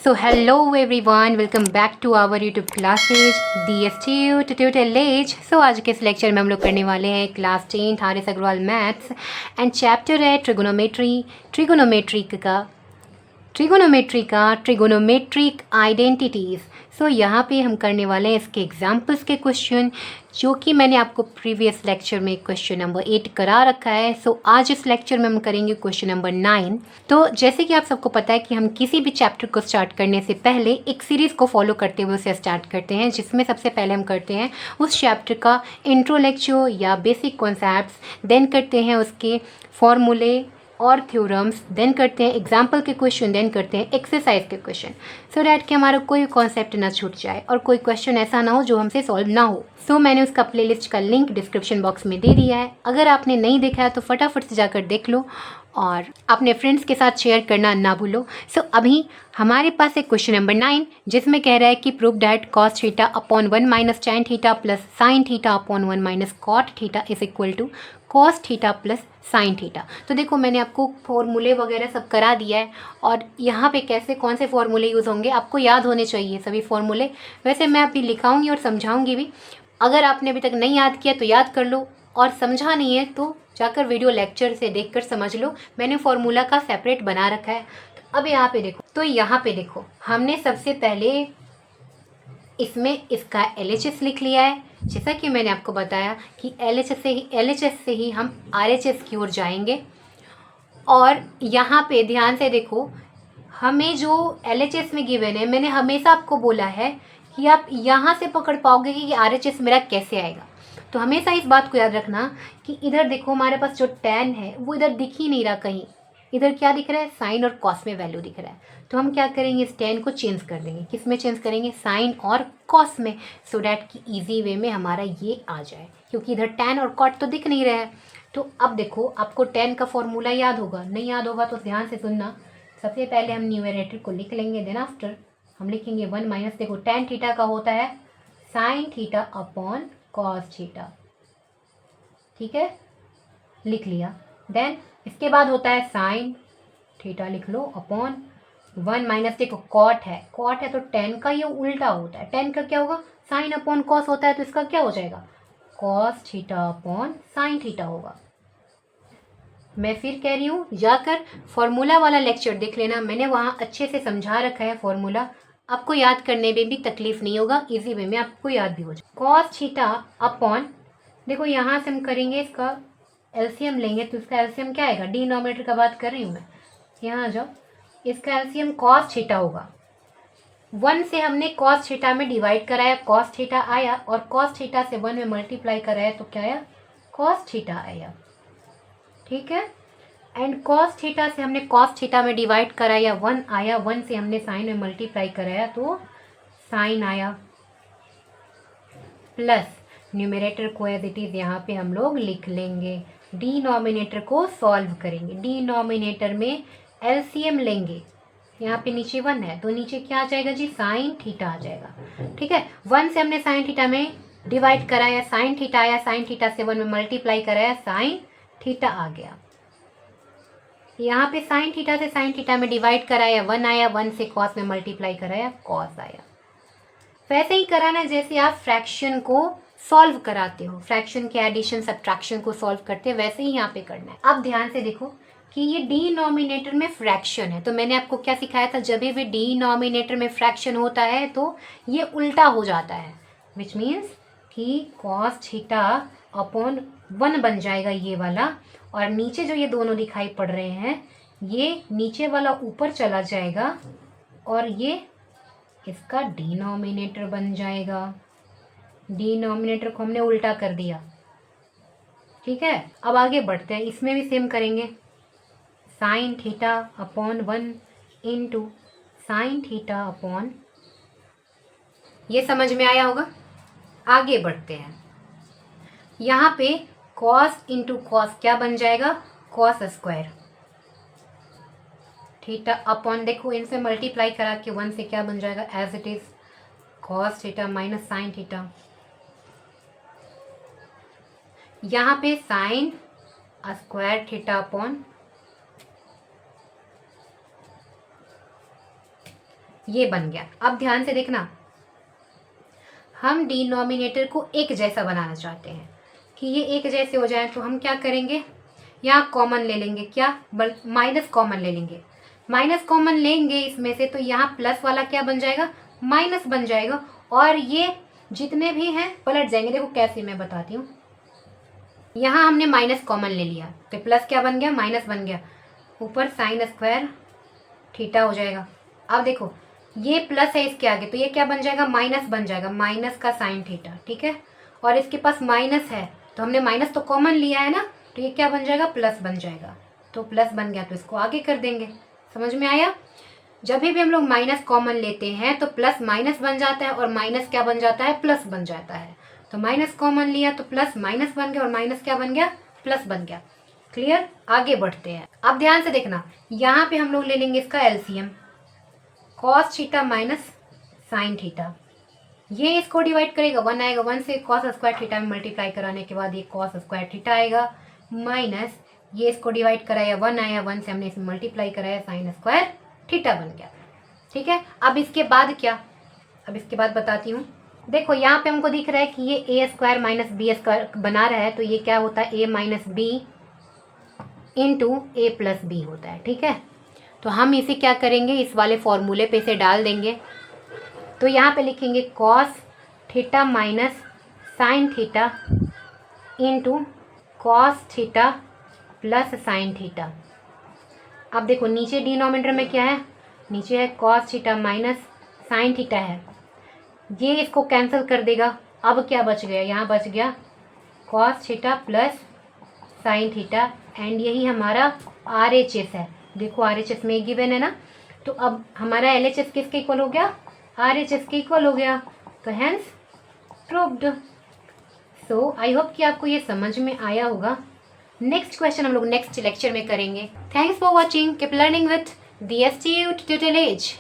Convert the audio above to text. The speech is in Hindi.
So hello everyone, welcome back to our YouTube classes DSTU Tutorial Age। So आज के इस लेक्चर में हम लोग करने वाले हैं class 10 Haris Agarwal maths and chapter है ट्रिगोनोमेट्रिक आइडेंटिटीज़। सो यहाँ पे हम करने वाले हैं इसके एग्जाम्पल्स के क्वेश्चन, जो कि मैंने आपको प्रीवियस लेक्चर में क्वेश्चन नंबर 8 करा रखा है। सो आज इस लेक्चर में हम करेंगे क्वेश्चन नंबर 9। तो जैसे कि आप सबको पता है कि हम किसी भी चैप्टर को स्टार्ट करने से पहले एक सीरीज़ को फॉलो करते हुए उसे स्टार्ट करते हैं, जिसमें सबसे पहले हम करते हैं उस चैप्टर का इंट्रो लेक्चर या बेसिक कॉन्सेप्ट्स, देन करते हैं उसके फॉर्मूले और थ्योरम्स, देन करते हैं एग्जाम्पल के क्वेश्चन, देन करते हैं एक्सरसाइज के क्वेश्चन, सो डैट कि हमारा कोई कॉन्सेप्ट ना छूट जाए और कोई क्वेश्चन ऐसा ना हो जो हमसे सॉल्व ना हो। सो मैंने उसका प्लेलिस्ट का लिंक डिस्क्रिप्शन बॉक्स में दे दिया है। अगर आपने नहीं देखा है तो फटाफट से जाकर देख लो और अपने फ्रेंड्स के साथ शेयर करना ना भूलो। सो अभी हमारे पास है क्वेश्चन नंबर 9, जिसमें कह रहा है कि prove that cos theta upon 1 minus tan theta plus sine theta upon 1 minus cot theta is equal to cos theta plus sine theta. तो देखो मैंने आपको फॉर्मूले वगैरह सब करा दिया है और यहाँ पे कैसे कौन से फॉर्मूले यूज़ होंगे आपको याद होने चाहिए सभी फॉर्मूले। वैसे मैं अभी लिखाऊंगी और समझाऊंगी भी। अगर आपने अभी तक नहीं याद किया तो याद कर लो, और समझा नहीं है तो जाकर वीडियो लेक्चर से देखकर समझ लो। मैंने फॉर्मूला का सेपरेट बना रखा है। तो अब यहाँ पे देखो, तो यहाँ पे देखो हमने सबसे पहले इसमें इसका LHS लिख लिया है। जैसा कि मैंने आपको बताया कि LHS से ही हम RHS की ओर जाएंगे। और यहाँ पे ध्यान से देखो, हमें जो LHS में गिवन है, मैंने हमेशा आपको बोला है कि आप यहाँ से पकड़ पाओगे कि RHS मेरा कैसे आएगा। तो हमेशा इस बात को याद रखना कि इधर देखो हमारे पास जो tan है वो इधर दिख ही नहीं रहा कहीं। इधर क्या दिख रहा है, साइन और कॉस में वैल्यू दिख रहा है। तो हम क्या करेंगे, इस tan को चेंज कर देंगे। किस में चेंज करेंगे, साइन और कॉस में, सो डैट कि ईजी वे में हमारा ये आ जाए, क्योंकि इधर tan और कॉट तो दिख नहीं रहा है। तो अब देखो आपको tan का फॉर्मूला याद होगा, नहीं याद होगा तो ध्यान से सुनना। सबसे पहले हम न्यूमरेटर को लिख लेंगे, देन आफ्टर हम लिखेंगे 1 माइनस, देखो tan थीटा का होता है sign theta upon cos theta, ठीक है, लिख लिया। देन इसके बाद होता है साइन थीटा, लिख लो, अपॉन 1 माइनस, देखो कॉट है तो tan का ये उल्टा होता है। tan का क्या होगा, साइन अपॉन कॉस होता है, तो इसका क्या हो जाएगा, cos theta upon sine theta होगा। मैं फिर कह रही हूँ जाकर फॉर्मूला वाला लेक्चर देख लेना, मैंने वहाँ अच्छे से समझा रखा है फॉर्मूला। आपको याद करने में भी तकलीफ नहीं होगा, इजी वे में आपको याद भी हो जाए। कॉस थीटा अपॉन, देखो यहाँ से हम करेंगे इसका एलसीएम लेंगे, तो इसका एलसीएम क्या आएगा, डिनोमिनेटर का बात कर रही हूँ मैं, यहाँ आ जाओ। इसका एलसीएम कॉस थीटा होगा। 1 से हमने कॉस थीटा में डिवाइड कराया, कॉस थीटा आया, और कॉस थीटा से 1 में मल्टीप्लाई कराया तो क्या आया, कॉस थीटा आया, ठीक है। एंड कॉस थीटा से हमने कॉस थीटा में डिवाइड कराया, 1 आया, 1 से हमने साइन में मल्टीप्लाई कराया तो साइन आया, प्लस न्यूमरेटर को एज इट इज़ यहाँ पे हम लोग लिख लेंगे। डिनोमिनेटर को सॉल्व करेंगे, डिनोमिनेटर में एलसीएम लेंगे। यहाँ पे नीचे 1 है तो नीचे क्या आ जाएगा जी, साइन थीटा आ जाएगा, ठीक है। 1 से हमने साइन थीटा में डिवाइड कराया, साइन थीटा आया, साइन थीटा से 1 में मल्टीप्लाई कराया, साइन थीटा आ गया। यहाँ पे साइन थीटा से साइन थीटा में डिवाइड कराया, 1 आया, 1 से कॉस में मल्टीप्लाई कराया, कॉस आया। वैसे ही कराना जैसे आप फ्रैक्शन को सॉल्व कराते हो, फ्रैक्शन के एडिशन सब्ट्रैक्शन को सॉल्व करते हैं, वैसे ही यहाँ पे करना है। अब ध्यान से देखो कि ये डिनोमिनेटर में फ्रैक्शन है, तो मैंने आपको क्या सिखाया था, जब भी डिनोमिनेटर में फ्रैक्शन होता है तो ये उल्टा हो जाता है, विच मीन्स कि कॉस थीटा अपॉन 1 बन जाएगा ये वाला, और नीचे जो ये दोनों दिखाई पड़ रहे हैं ये नीचे वाला ऊपर चला जाएगा और ये इसका डिनोमिनेटर बन जाएगा। डिनोमिनेटर को हमने उल्टा कर दिया, ठीक है। अब आगे बढ़ते हैं, इसमें भी सेम करेंगे, sign theta upon 1 into sine theta upon, ये समझ में आया होगा। आगे बढ़ते हैं, यहाँ पे कॉस इंटू कॉस क्या बन जाएगा, कॉस स्क्वायर थीटा अपॉन, देखो इनसे मल्टीप्लाई करा के 1 से क्या बन जाएगा, as it is cos theta minus sine theta. यहाँ पे साइन स्क्वायर थीटा अपॉन ये बन गया। अब ध्यान से देखना, हम डिनोमिनेटर को एक जैसा बनाना चाहते हैं कि ये एक जैसे हो जाए, तो हम क्या करेंगे, यहाँ कॉमन ले लेंगे, क्या माइनस कॉमन ले लेंगे। माइनस कॉमन लेंगे इसमें से, तो यहाँ प्लस वाला क्या बन जाएगा, माइनस बन जाएगा, और ये जितने भी हैं पलट जाएंगे। देखो कैसे, मैं बताती हूँ। यहाँ हमने माइनस कॉमन ले लिया तो प्लस क्या बन गया, माइनस बन गया, ऊपर साइन स्क्वायर थीटा हो जाएगा। अब देखो ये प्लस है इसके आगे, तो ये क्या बन जाएगा, माइनस बन जाएगा, माइनस का साइन थीटा, ठीक है। और इसके पास माइनस है, तो हमने माइनस तो कॉमन लिया है ना, तो ये क्या बन जाएगा, प्लस बन जाएगा। तो प्लस बन गया तो इसको आगे कर देंगे। समझ में आया? जब भी हम लोग माइनस कॉमन लेते हैं तो प्लस माइनस बन जाता है, और माइनस क्या बन जाता है, प्लस बन जाता है। तो माइनस कॉमन लिया तो प्लस माइनस बन गया, और माइनस क्या बन गया, प्लस बन गया। क्लियर? आगे बढ़ते हैं। अब ध्यान से देखना, यहाँ पे हम लोग ले लेंगे इसका LCM, cos theta minus sine theta. ये इसको डिवाइड करेगा, 1 आएगा, 1 से कॉस स्क्वायर थीटा में मल्टीप्लाई कराने के बाद ये कॉस स्क्वायर थीटा आएगा, माइनस ये इसको डिवाइड कराया, 1 आया, 1 से हमने इसमें मल्टीप्लाई कराया, साइन स्क्वायर थीटा बन गया। ठीक है। अब इसके बाद क्या, अब इसके बाद बताती हूँ। देखो यहाँ पे हमको दिख रहा है कि ये ए स्क्वायर माइनस बी स्क्वायर बना रहा है, तो ये क्या होता है, ए माइनस बी इंटू ए प्लस बी होता है। ठीक है। तो हम इसे क्या करेंगे, इस वाले फॉर्मूले पे इसे डाल देंगे। तो यहाँ पे लिखेंगे cos theta minus sine theta into cos theta plus sine theta. अब देखो नीचे डिनोमिनेटर में क्या है, नीचे है cos theta minus sine theta है, ये इसको कैंसिल कर देगा। अब क्या बच गया, यहाँ बच गया cos theta plus sine theta, and यही हमारा RHS है। देखो RHS में गिवन है ना, तो अब हमारा LHS किसके इक्वल हो गया, RHS के इक्वल हो गया। तो hence proved. So I hope कि आपको ये समझ में आया होगा। नेक्स्ट क्वेश्चन हम लोग नेक्स्ट लेक्चर में करेंगे। Thanks for watching, keep learning with DSTU tutorial as.